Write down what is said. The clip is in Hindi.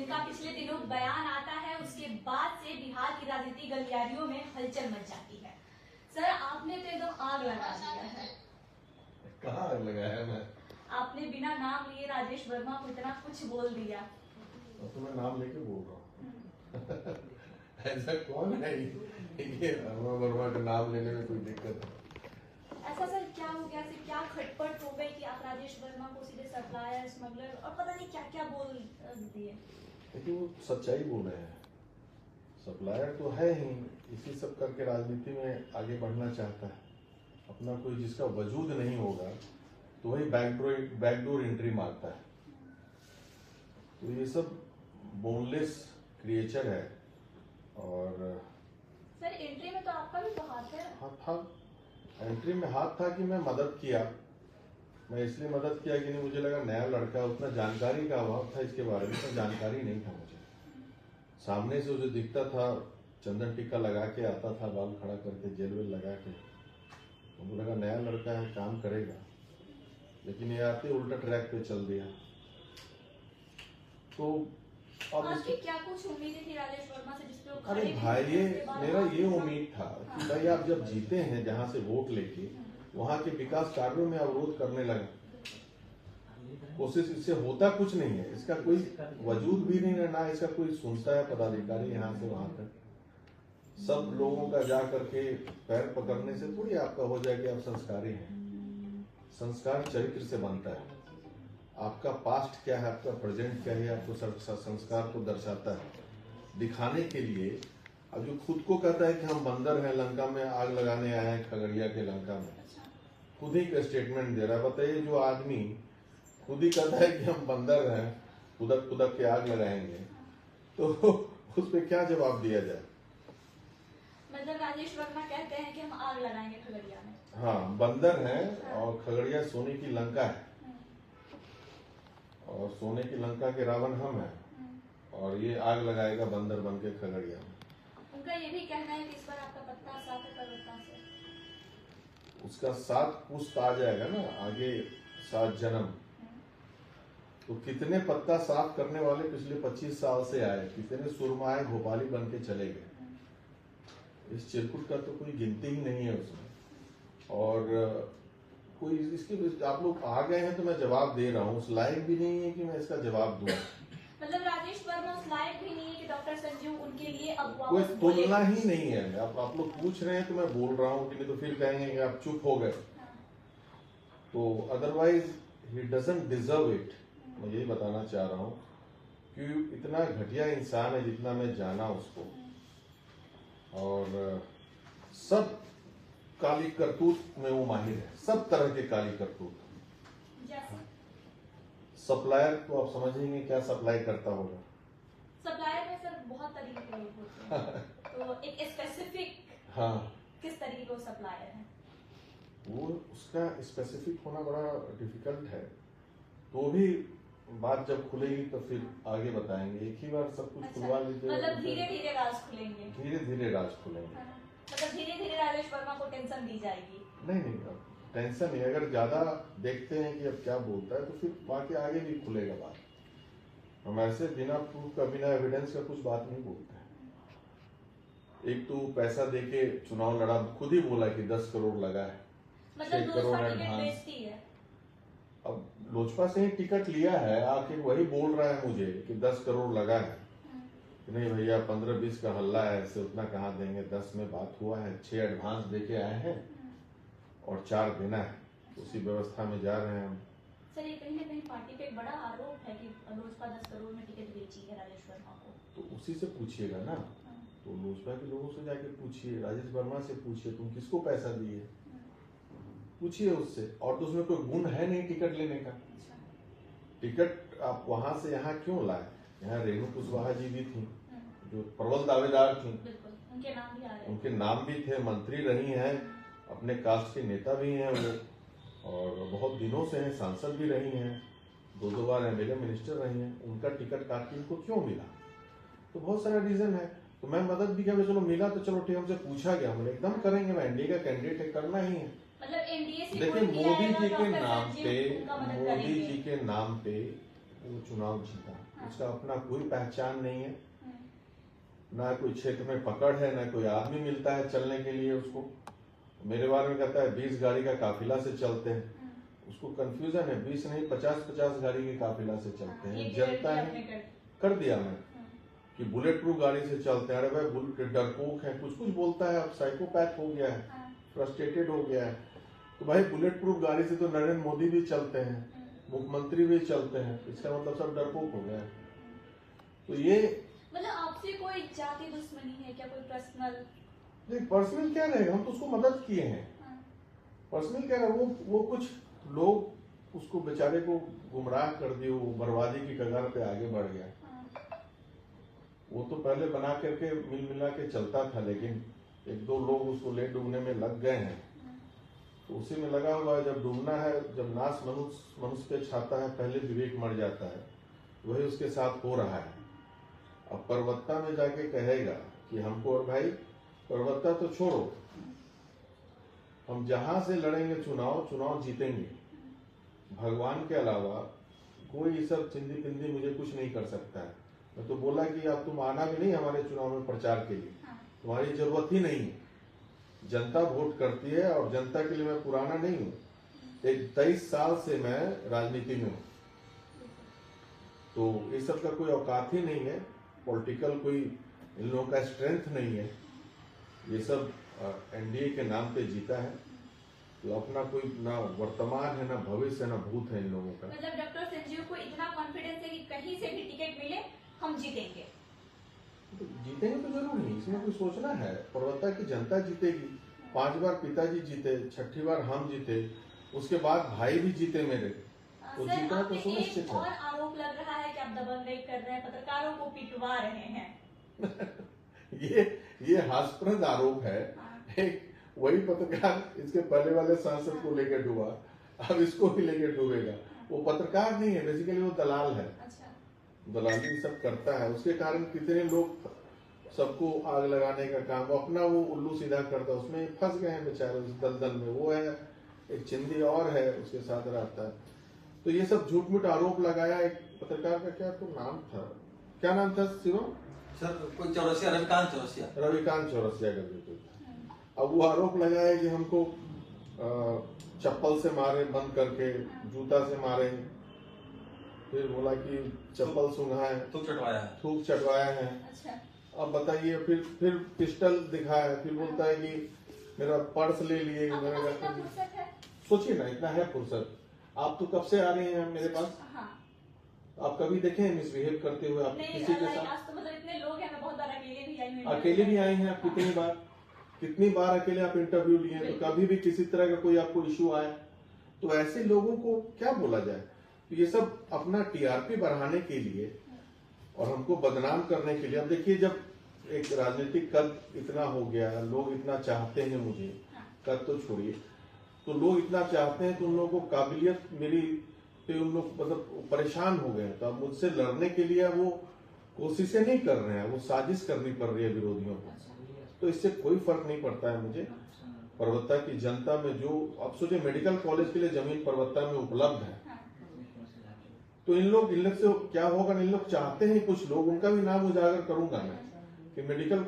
जिनका पिछले दिनों बयान आता है, उसके बाद से बिहार की राजनीति गलियारियों में हलचल मच जाती है। सर, आपने तो एकदम आग लगा दिया है। कहाँ आग लगाया मैं? आपने बिना नाम लिए राजेश वर्मा को इतना कुछ बोल दिया। तो मैं नाम लेके बोल रहा हूँ। ऐसा कौन है ये वर्मा का नाम लेने में कोई दिक्कत है? ऐसा सर क्या हो गया, क्या खटपट हो गई कि आप राजेश वर्मा को सीधे सप्लायर, स्मगलर और पता नहीं क्या क्या बोल दिए? लेकिन वो सच्चाई बोल रहे हैं। सप्लायर तो है ही, इसी सब करके राजनीति में आगे बढ़ना चाहता है। अपना कोई जिसका वजूद नहीं होगा तो वही बैकडोर एंट्री मारता है। तो ये सब बोनलेस क्रिएचर है। और सर एंट्री में तो आपका भी तो हाथ है। हाथ था, एंट्री में हाथ था कि मैं मदद किया। मैं इसलिए मदद किया कि नहीं, मुझे लगा नया लड़का, उतना जानकारी का अभाव था इसके बारे में, उतना जानकारी नहीं था मुझे। सामने से जो दिखता था, चंदन टिक्का लगा के आता था, बाल खड़ा करके, जेल वेल लगा के, तो मुझे लगा नया लड़का है, काम करेगा। लेकिन ये आते उल्टा ट्रैक पे चल दिया। तो अब आपकी क्या कुछ उम्मीदें थी राजेश वर्मा से जिसपे वो अरे भाई, ये मेरा ये उम्मीद था कि भाई आप जब जीते हैं जहां से वोट लेके, वहां के विकास कार्यों में अवरोध करने लगा। कोशिश इससे होता कुछ नहीं है, इसका कोई वजूद भी नहीं है, ना इसका कोई सुनता है पदाधिकारी यहाँ से वहां तक। सब लोगों का जा करके पैर पकड़ने से थोड़ी आपका हो जाए कि आप संस्कारी हैं। संस्कार चरित्र से बनता है। आपका पास्ट क्या है, आपका प्रेजेंट क्या है, आपको संस्कार को दर्शाता है। दिखाने के लिए अब जो खुद को कहता है कि हम बंदर हैं, लंका में आग लगाने आए हैं, खगड़िया के लंका में, खुद ही का स्टेटमेंट दे रहा है। बताइए, जो आदमी खुद ही कहता है कि हम बंदर हैं, कुदक कुदक के आग लगाएंगे, तो उस पर क्या जवाब दिया जाए? मतलब राजेश वर्मा कहते हैं कि हम आग लगाएंगे खगड़िया में। हाँ, बंदर हैं और खगड़िया सोने की लंका है, और सोने की लंका के रावण हम हैं, और ये आग लगाएगा बंदर बन के खगड़िया में। उनका ये भी कहना है कि इस बार आपका पत्ता साफ है पर्वता से। उसका 7 पुश्त आ जाएगा ना आगे, 7 जन्म। तो कितने पत्ता साफ करने वाले पिछले 25 साल से आए, कितने सुरमाए भोपाली बन के चले गए। इस चिरकुट का तो कोई गिनती ही नहीं है उसमें। और कोई इसके, आप लोग आ गए हैं तो मैं जवाब दे रहा हूँ, उस लायक भी नहीं है कि मैं इसका जवाब दूं। मतलब राजेश वर्मा उस लायक भी नहीं है कि डॉक्टर संजीव उनके लिए अब कोई तुलना ही नहीं है। आप लोग पूछ रहे हैं तो मैं बोल रहा हूँ, कि नहीं तो फिर कहेंगे कि आप चुप हो गए। तो otherwise he doesn't deserve it. मैं यही बताना चाह रहा हूँ कि इतना घटिया इंसान है जितना मैं जाना उसको। और सब काली करतूत में वो माहिर है, सब तरह के काली करतूत। सप्लायर को आप समझेंगे क्या सप्लाई करता होगा? सप्लायर में सर बहुत तरीके के लोग होते हैं। तो एक स्पेसिफिक, हाँ, किस तरीके का सप्लायर है? वो उसका स्पेसिफिक होना बड़ा डिफिकल्ट है। तो भी बात जब खुलेगी तो फिर आगे बताएंगे। एक ही बार सब कुछ खुलवा लीजिए। मतलब धीरे धीरे राज खुलेंगे। धीरे धीरे राज खुलेंगे। मतलब धीरे धीरे राजेश वर्मा को टेंशन दी जाएगी। नहीं, अब टेंशन नहीं। अगर ज्यादा देखते हैं कि अब क्या बोलता है तो फिर बाकी आगे भी खुलेगा बात। हम ऐसे बिना प्रूफ का, बिना एविडेंस का कुछ बात नहीं बोलते हैं। एक तो पैसा देके चुनाव लड़ा, खुद ही बोला कि 10 करोड़ लगा है, मतलब 6 करोड़ एडवांस। अब लोजपा से ही टिकट लिया है, आखिर वही बोल रहा है मुझे कि 10 करोड़ लगा है। नहीं भैया, 15-20 का हल्ला है, ऐसे उतना कहाँ देंगे। 10 में बात हुआ है, 6 एडवांस देके आए हैं और 4 देना है, उसी व्यवस्था में जा रहे हैं हम। सर, ये कहीं ना कहीं पार्टी पे एक बड़ा आरोप है कि लोजपा 10 करोड़ में टिकट बेची है राजेश वर्मा को। तो उसी से पूछिएगा ना। तो लोजपा के लोगों से जाके पूछिए, राजेश वर्मा से पूछिए, तुम किसको पैसा दिए, पूछिए उससे। और तो उसमें कोई गुण है नहीं टिकट लेने का। टिकट आप वहां से यहाँ क्यों लाए? यहाँ रेणु कुशवाहा जी भी थी, जो प्रबल दावेदार थी, उनके नाम भी थे, मंत्री रही हैं, अपने कास्ट के नेता भी हैं वो, और बहुत दिनों से हैं, सांसद भी रही हैं, 2 बार एमएलए मिनिस्टर रही हैं। उनका टिकट काट के उनको क्यों मिला? तो बहुत सारा रीजन है। तो मैं मदद भी किया, चलो मिला तो चलो ठीक, हमसे पूछा गया, हम एकदम करेंगे। मैं एनडीए का कैंडिडेट है, करना ही है। मतलब एनडीए से देखिए, मोदी जी के नाम पे वो चुनाव जीता। उसका अपना कोई पहचान नहीं है, ना कोई क्षेत्र में पकड़ है, ना कोई आदमी मिलता है चलने के लिए उसको। मेरे बारे में कहता है 20 गाड़ी का काफिला से चलते हैं, उसको कंफ्यूजन है, 20 नहीं 50-50 गाड़ी के काफिला से चलते हैं। जनता है कर दिया मैं कि बुलेट प्रूफ गाड़ी से चलते हैं। अरे भाई बुलेट डरपोक है, कुछ कुछ बोलता है, अब साइकोपैथ हो गया है, फ्रस्ट्रेटेड हो गया है। तो भाई बुलेट प्रूफ गाड़ी से तो नरेंद्र मोदी भी चलते हैं, मुख्यमंत्री भी चलते हैं, इसका मतलब सब डरपोक हो गया है। तो ये मतलब आपसे कोई जाति दुश्मनी है क्या, कोई पर्सनल? नहीं, पर्सनल क्या रहेगा, हम तो उसको मदद किए हैं। पर्सनल क्या रहेगा, वो कुछ लोग उसको बेचारे को गुमराह कर दिए, वो बर्बादी की कगार पे आगे बढ़ गया। वो तो पहले बना करके मिल मिला के चलता था, लेकिन एक दो लोग उसको ले डूबने में लग गए हैं, तो उसी में लगा हुआ है। जब डूबना है, जब नाश मनुष्य पे छाता है, पहले विवेक मर जाता है, वही उसके साथ हो रहा है। अब परवत्ता में जाके कहेगा कि हमको, और भाई परवत्ता तो छोड़ो, हम जहां से लड़ेंगे चुनाव जीतेंगे। भगवान के अलावा कोई सब चिंदी पिंदी मुझे कुछ नहीं कर सकता है। मैं तो बोला कि अब तुम आना भी नहीं हमारे चुनाव में प्रचार के लिए, तुम्हारी जरूरत ही नहीं है। जनता वोट करती है, और जनता के लिए मैं पुराना नहीं हूँ, एक 23 साल से मैं राजनीति में हूँ, तो इस सब का कोई औकात ही नहीं है। पॉलिटिकल कोई इन लोगों का स्ट्रेंथ नहीं है। ये सब एनडीए के नाम पे जीता है, तो अपना कोई ना वर्तमान है, ना भविष्य, ना भूत है इन लोगों का। मतलब डॉक्टर संजीव को इतना कॉन्फिडेंस है कि कहीं से भी टिकट मिले हम जीतेंगे? तो जीतेंगे तो जरूर नहीं, इसमें कुछ सोचना है। पर्वता की जनता जीतेगी। 5 बार पिताजी जीते, 6ठी बार हम जीते, उसके बाद भाई भी जीते मेरे, तो सर, जीतना तो आपने सुनिश्चित एक है। और आरोप लग रहा है कि आप दबंगई कर रहे हैं, पत्रकारों को पिटवा रहे हैं। ये हास्यास्पद आरोप है। एक वही पत्रकार इसके पहले वाले सांसद को लेकर डूबा, अब इसको भी लेकर डूबेगा। वो पत्रकार नहीं है, बेसिकली वो दलाल है। अच्छा। दलाली सब करता है, उसके कारण कितने लोग सबको आग लगाने का काम, वो अपना वो उल्लू सीधा करता है, उसमें फंस गए हैं बेचारे उस दलदल में। वो है एक चिंदी और है उसके साथ रहता है। तो ये सब झूठ मूठ आरोप लगाया। एक पत्रकार का क्या तो नाम था, क्या नाम था शिवम? सर कोई चौरसिया, रविकांत चौरसिया का बिल्कुल। अब वो आरोप लगाया कि हमको चप्पल से मारे बंद करके, जूता से मारे, फिर बोला कि चप्पल सुंघाए, थूक चटवाया है। अच्छा। अब बताइए, फिर पिस्टल दिखाया, फिर बोलता है कि मेरा पर्स ले लिए। आपके पास इतना फुर्सत है? सोचिए ना, इतना है फुर्सत। आप तो कब से आ रहे हैं मेरे पास? हाँ। आप कभी देखे हैं मिसबिहेव करते हुए आप नहीं, किसी के साथ? आज तो मतलब इतने लोग हैं, मैं बहुत बार अकेले भी आई हूँ। अकेले भी आए हैं आप? कितनी बार अकेले आप इंटरव्यू लिए? तो कभी भी किसी तरह का कोई आपको इश्यू आया तो ऐसे लोगों को क्या बोला जाए? तो ये सब अपना टीआरपी बढ़ाने के लिए और हमको बदनाम करने के लिए। अब देखिए, जब एक राजनीतिक कद इतना हो गया, लोग इतना चाहते हैं मुझे, कद तो छोड़िए, तो लोग इतना चाहते हैं तो उन लोगों को काबिलियत मेरी पे उन लोग मतलब परेशान हो गए। तो अब मुझसे लड़ने के लिए वो कोशिशें नहीं कर रहे हैं, वो साजिश करनी पड़ रही है विरोधियों को। तो इससे कोई फर्क नहीं पड़ता है मुझे। परवत्ता की जनता में जो, अब सोचे मेडिकल कॉलेज के लिए जमीन परवत्ता में उपलब्ध है, तो इन लोग से क्या होगा, इन लोग चाहते हैं कुछ लोग, उनका भी नाम उजागर करूंगा मैं कि मेडिकल